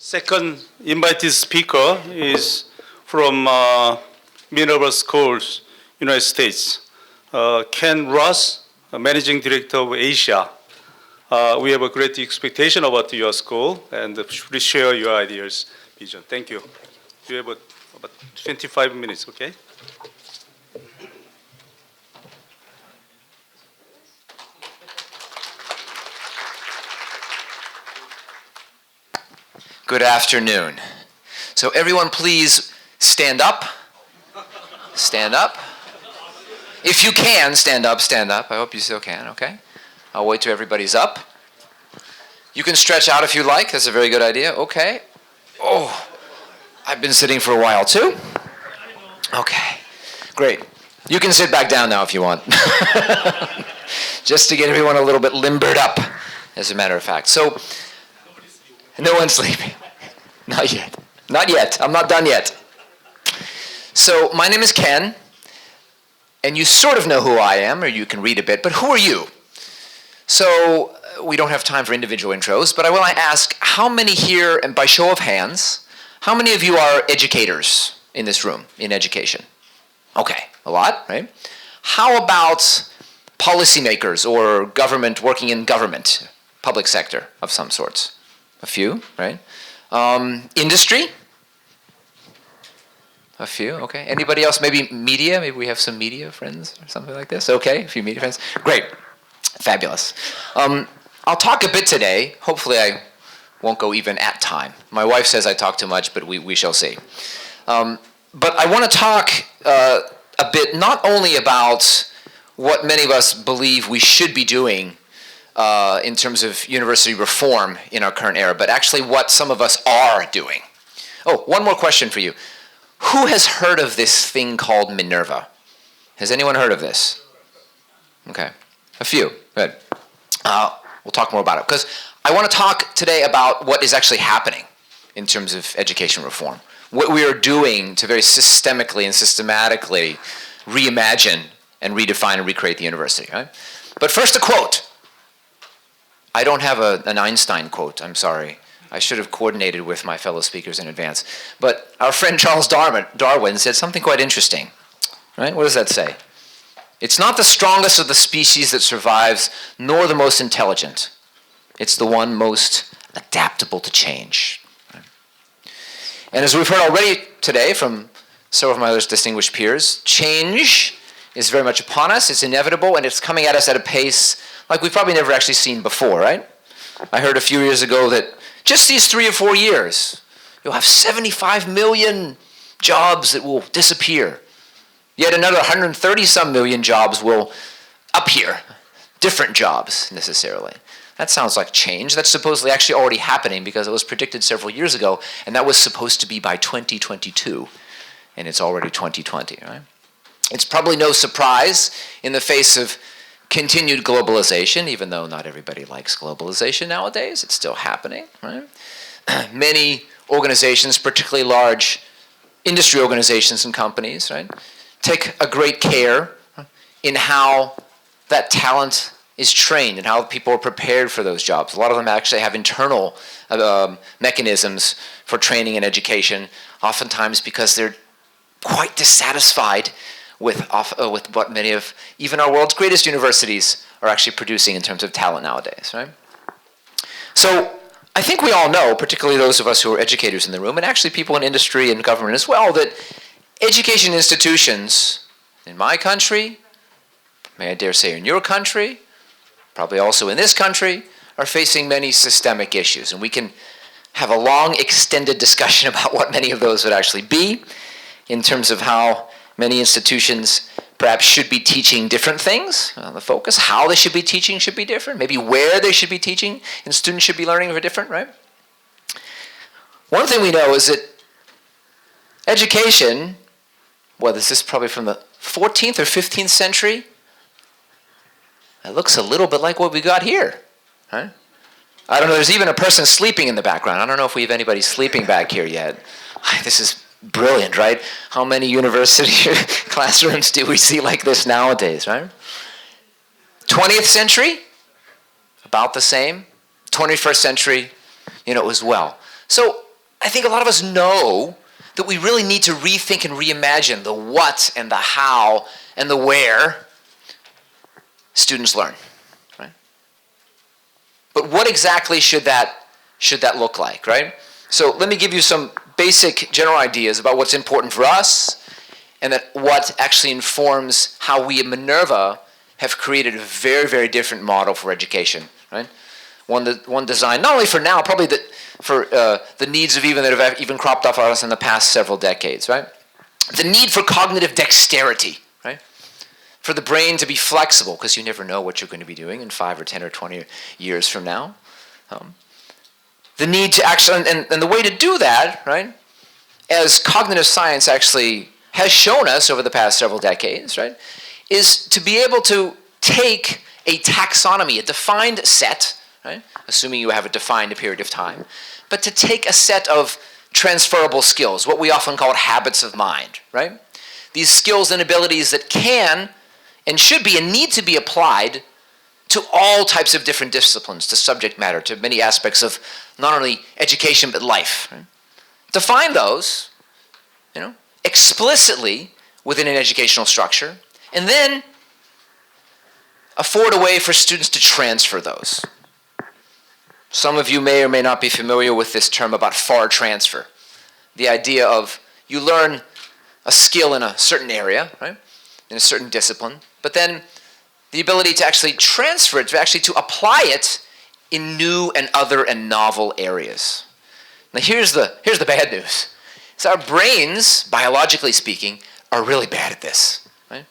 Second invited speaker is from Minerva Schools, United States. Kenn Ross, Managing Director of Asia. We have a great expectation about your school and please share your ideas, vision. Thank you. You have about 25 minutes, okay? Good afternoon. So everyone please stand up. Stand up. If you can, stand up, stand up. I hope you still can, okay? I'll wait till everybody's up. You can stretch out if you like. That's a very good idea. Okay. Oh, I've been sitting for a while too. Okay, great. You can sit back down now if you want. Just to get everyone a little bit limbered up, as a matter of fact. So, no one's sleeping. Not yet. Not yet. I'm not done yet. So, my name is Kenn, and you sort of know who I am, or you can read a bit, but who are you? So, we don't have time for individual intros, but I will ask, how many here, and by show of hands, how many of you are educators in this room, in education? Okay, a lot, right? How about policymakers or government, working in government, public sector of some sorts? A few, right? Industry? A few, okay. Anybody else? Maybe media? Maybe we have some media friends or something like this? Okay, a few media friends. Great, fabulous. I'll talk a bit today. Hopefully I won't go even at time. My wife says I talk too much, but we shall see. But I want to talk a bit not only about what many of us believe we should be doing in terms of university reform in our current era, but actually what some of us are doing. Oh, one more question for you. Who has heard of this thing called Minerva? Has anyone heard of this? Okay, a few, good. We'll talk more about it, because I want to talk today about what is actually happening in terms of education reform. What we are doing to very systemically and systematically reimagine and redefine and recreate the university, right? But first a quote. I don't have an Einstein quote, I'm sorry. I should have coordinated with my fellow speakers in advance. But our friend Charles Darwin said something quite interesting, right? What does that say? It's not the strongest of the species that survives, nor the most intelligent. It's the one most adaptable to change. And as we've heard already today from several of my other distinguished peers, change is very much upon us, it's inevitable, and it's coming at us at a pace like we've probably never actually seen before, right? I heard a few years ago that just these 3 or 4 years, you'll have 75 million jobs that will disappear. Yet another 130-some million jobs will appear. Different jobs, necessarily. That sounds like change. That's supposedly actually already happening because it was predicted several years ago, and that was supposed to be by 2022, and it's already 2020, right? It's probably no surprise in the face of continued globalization, even though not everybody likes globalization nowadays, it's still happening, right? Many organizations, particularly large industry organizations and companies, right, take a great care in how that talent is trained and how people are prepared for those jobs. A lot of them actually have internal mechanisms for training and education, oftentimes because they're quite dissatisfied with what many of even our world's greatest universities are actually producing in terms of talent nowadays, right? So I think we all know, particularly those of us who are educators in the room, and actually people in industry and government as well, that education institutions in my country, may I dare say in your country, probably also in this country, are facing many systemic issues. And we can have a long, extended discussion about what many of those would actually be in terms of how many institutions perhaps should be teaching different things. The focus, how they should be teaching should be different. Maybe where they should be teaching and students should be learning are different, right? One thing we know is that education, well, this is probably from the 14th or 15th century. It looks a little bit like what we got here, right? I don't know, there's even a person sleeping in the background. I don't know if we have anybody sleeping back here yet. This is brilliant, right? How many university classrooms do we see like this nowadays, right? 20th century, about the same. 21st century, as well. So I think a lot of us know that we really need to rethink and reimagine the what and the how and the where students learn. Right? But what exactly should that look like, right? So let me give you some basic general ideas about what's important for us and that what actually informs how we at Minerva have created a very, very different model for education, right? One designed not only for now, probably for the needs of that have even cropped up on us in the past several decades, right? The need for cognitive dexterity, right? For the brain to be flexible, because you never know what you're going to be doing in 5 or 10 or 20 years from now. The need to actually, and the way to do that, right, as cognitive science actually has shown us over the past several decades, right, is to be able to take a taxonomy, a defined set, right, assuming you have a defined period of time, but to take a set of transferable skills, what we often call habits of mind, right? These skills and abilities that can and should be and need to be applied to all types of different disciplines, to subject matter, to many aspects of not only education but life. Right? Define those, explicitly within an educational structure, and then afford a way for students to transfer those. Some of you may or may not be familiar with this term about far transfer. The idea of you learn a skill in a certain area, right, in a certain discipline, but then the ability to actually transfer it, to apply it in new and other and novel areas. Now here's the bad news. So our brains, biologically speaking, are really bad at this. Right?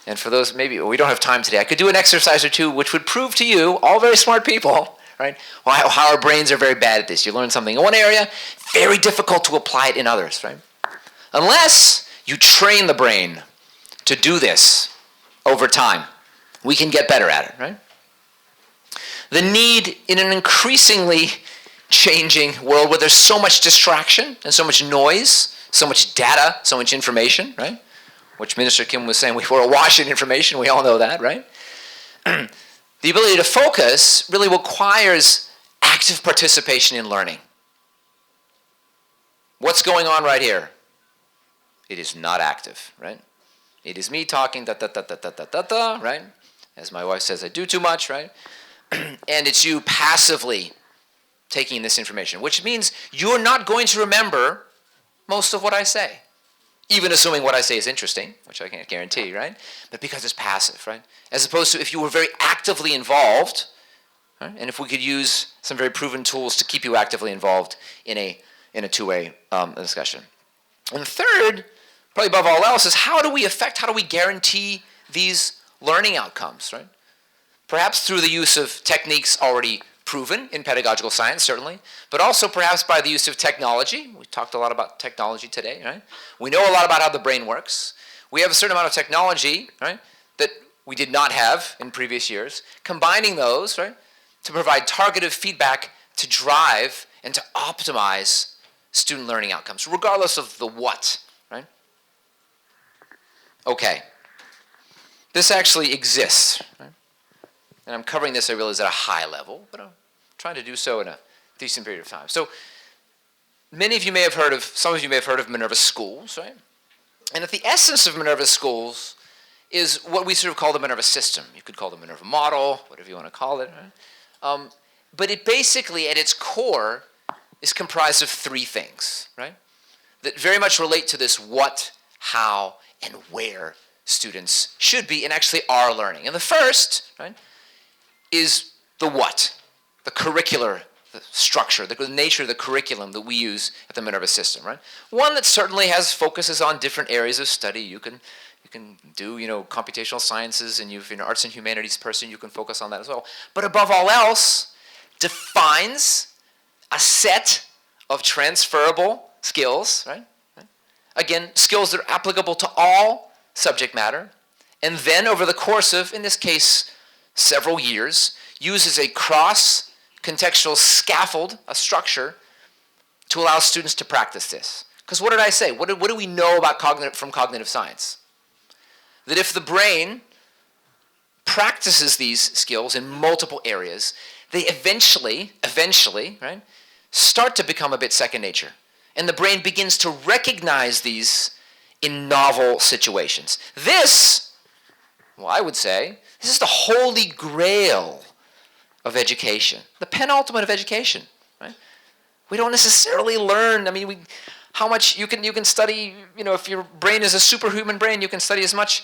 And for those, maybe we don't have time today, I could do an exercise or two which would prove to you, all very smart people, right, how our brains are very bad at this. You learn something in one area, very difficult to apply it in others. Right? Unless you train the brain to do this over time, we can get better at it. Right? The need in an increasingly changing world where there's so much distraction and so much noise, so much data, so much information, right? Which Minister Kim was saying, we're awash in information, we all know that, right? The ability to focus really requires active participation in learning. What's going on right here? It is not active, right? It is me talking, right? As my wife says, I do too much, right? And it's you passively taking this information, which means you're not going to remember most of what I say, even assuming what I say is interesting, which I can't guarantee, right? But because it's passive, right? As opposed to if you were very actively involved, right? And if we could use some very proven tools to keep you actively involved in a two-way discussion. And the third, probably above all else, is how do we guarantee these learning outcomes, right? Perhaps through the use of techniques already proven in pedagogical science, certainly, but also perhaps by the use of technology. We talked a lot about technology today, right? We know a lot about how the brain works. We have a certain amount of technology, right, that we did not have in previous years. Combining those, right, to provide targeted feedback to drive and to optimize student learning outcomes, regardless of the what, right? Okay. This actually exists, right? And I'm covering this, I realize, at a high level, but I'm trying to do so in a decent period of time. So some of you may have heard of Minerva schools, right? And at the essence of Minerva schools is what we sort of call the Minerva system. You could call it the Minerva model, whatever you want to call it, right? But it basically, at its core, is comprised of three things, right? That very much relate to this what, how, and where students should be and actually are learning. And the first, right, is the what, the curricular, the structure, the nature of the curriculum that we use at the Minerva system, right? One that certainly focuses on different areas of study. You can do, computational sciences, and if you're an arts and humanities person, you can focus on that as well. But above all else, defines a set of transferable skills, right? Again, skills that are applicable to all subject matter, and then over the course of, in this case, several years, uses a cross-contextual scaffold, a structure, to allow students to practice this. Because what did I say? What do we know about from cognitive science? That if the brain practices these skills in multiple areas, they eventually, right, start to become a bit second nature. And the brain begins to recognize these in novel situations. This, well, I would say, this is the holy grail of education, the penultimate of education. Right? We don't necessarily learn. I mean, how much you can study. You know, if your brain is a superhuman brain, you can study as much,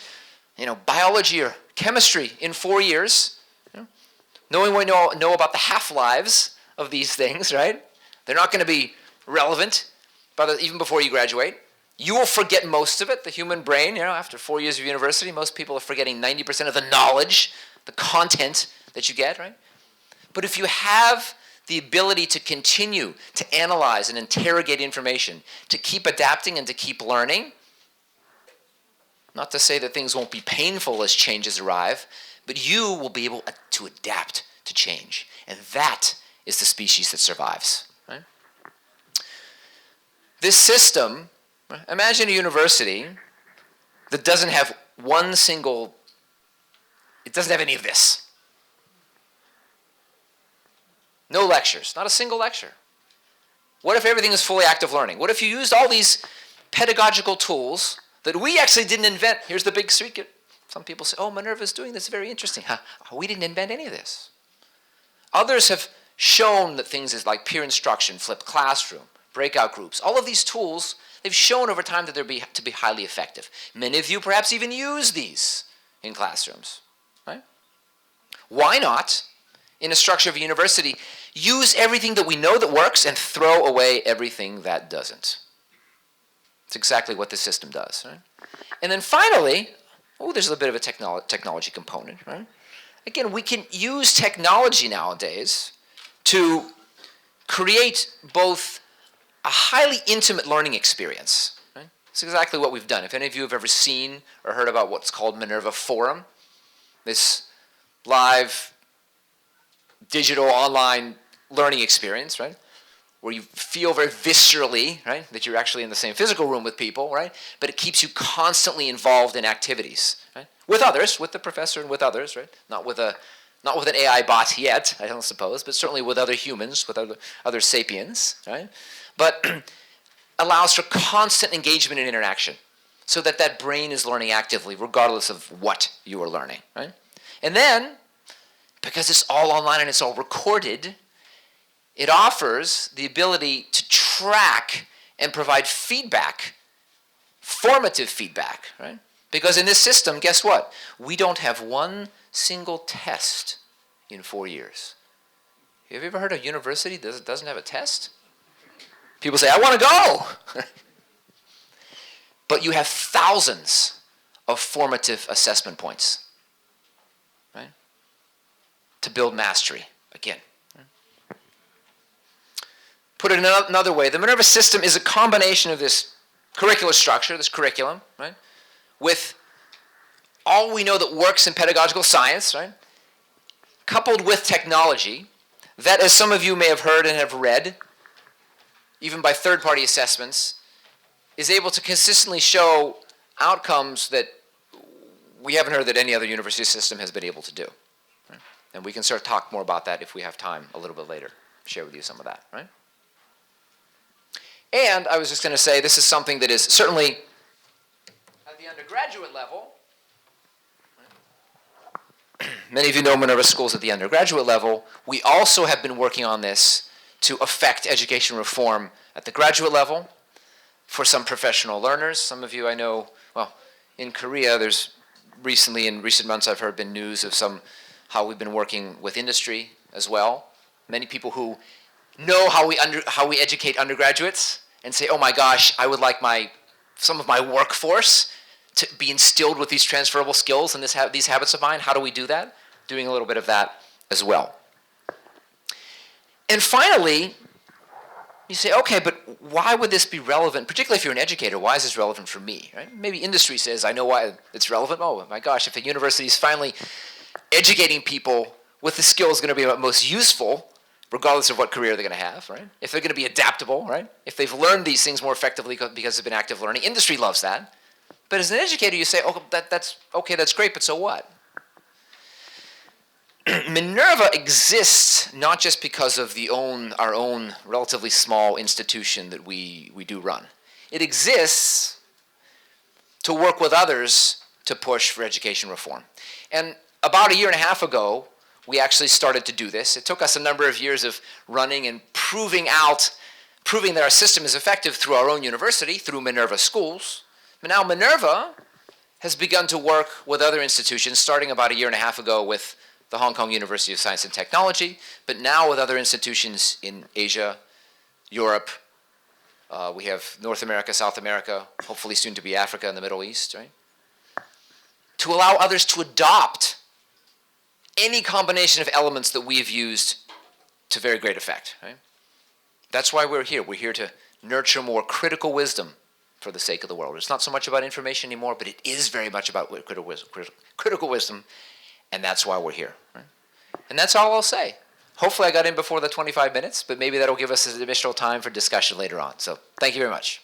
biology or chemistry in 4 years. Knowing what we know about the half-lives of these things, right? They're not going to be relevant even before you graduate. You will forget most of it. The human brain, after 4 years of university, most people are forgetting 90% of the knowledge, the content that you get, right? But if you have the ability to continue to analyze and interrogate information, to keep adapting and to keep learning, not to say that things won't be painful as changes arrive, but you will be able to adapt to change. And that is the species that survives. Right? This system, imagine a university that doesn't have it doesn't have any of this. No lectures, not a single lecture. What if everything is fully active learning? What if you used all these pedagogical tools that we actually didn't invent? Here's the big secret. Some people say, Minerva is doing this, very interesting. We didn't invent any of this. Others have shown that things like peer instruction, flipped classroom, breakout groups, all of these tools, they've shown over time that they're to be highly effective. Many of you perhaps even use these in classrooms. Right? Why not, in a structure of a university, use everything that we know that works and throw away everything that doesn't? It's exactly what this system does. Right? And then finally, there's a bit of a technology component. Right? Again, we can use technology nowadays to create both a highly intimate learning experience. Right? It's exactly what we've done. If any of you have ever seen or heard about what's called Minerva Forum, this live digital online learning experience, right? Where you feel very viscerally, right, that you're actually in the same physical room with people, right? But it keeps you constantly involved in activities, right? With others, with the professor and with others, right? Not with an AI bot yet, I don't suppose, but certainly with other humans, with other sapiens, right? But allows for constant engagement and interaction so that brain is learning actively regardless of what you are learning, right? And then, because it's all online and it's all recorded, it offers the ability to track and provide feedback, formative feedback, right? Because in this system, guess what? We don't have one single test in 4 years. Have you ever heard of a university that doesn't have a test? People say, I want to go! But you have thousands of formative assessment points, right? To build mastery, again. Put it another way, the Minerva system is a combination of this curricular structure, this curriculum, right, with all we know that works in pedagogical science, right, coupled with technology that, as some of you may have heard and have read, even by third-party assessments, is able to consistently show outcomes that we haven't heard that any other university system has been able to do. Right? And we can sort of talk more about that if we have time a little bit later, share with you some of that, right? And I was just going to say, this is something that is certainly at the undergraduate level. Many of you know Minerva schools at the undergraduate level. We also have been working on this to affect education reform at the graduate level for some professional learners. Some of you I know, in Korea, there's in recent months I've heard been news of how we've been working with industry as well. Many people who know how we educate undergraduates and say, oh my gosh, I would like some of my workforce to be instilled with these transferable skills and these habits of mine. How do we do that? Doing a little bit of that as well. And finally, you say, okay, but why would this be relevant, particularly if you're an educator? Why is this relevant for me? Right? Maybe industry says, I know why it's relevant. Oh my gosh, if a university is finally educating people with the skills going to be most useful, regardless of what career they're going to have, right? If they're going to be adaptable, right? If they've learned these things more effectively because they've been active learning, industry loves that. But as an educator, you say, oh, that's okay, that's great, but so what? Minerva exists not just because of our own relatively small institution that we do run. It exists to work with others to push for education reform. And about a year and a half ago, we actually started to do this. It took us a number of years of running and proving that our system is effective through our own university, through Minerva schools. But now Minerva has begun to work with other institutions, starting about a year and a half ago with the Hong Kong University of Science and Technology, but now with other institutions in Asia, Europe. We have North America, South America, hopefully soon to be Africa and the Middle East, right? To allow others to adopt any combination of elements that we have used to very great effect, right? That's why we're here. We're here to nurture more critical wisdom for the sake of the world. It's not so much about information anymore, but it is very much about critical wisdom, and that's why we're here. Right? And that's all I'll say. Hopefully I got in before the 25 minutes, but maybe that'll give us additional time for discussion later on. So thank you very much.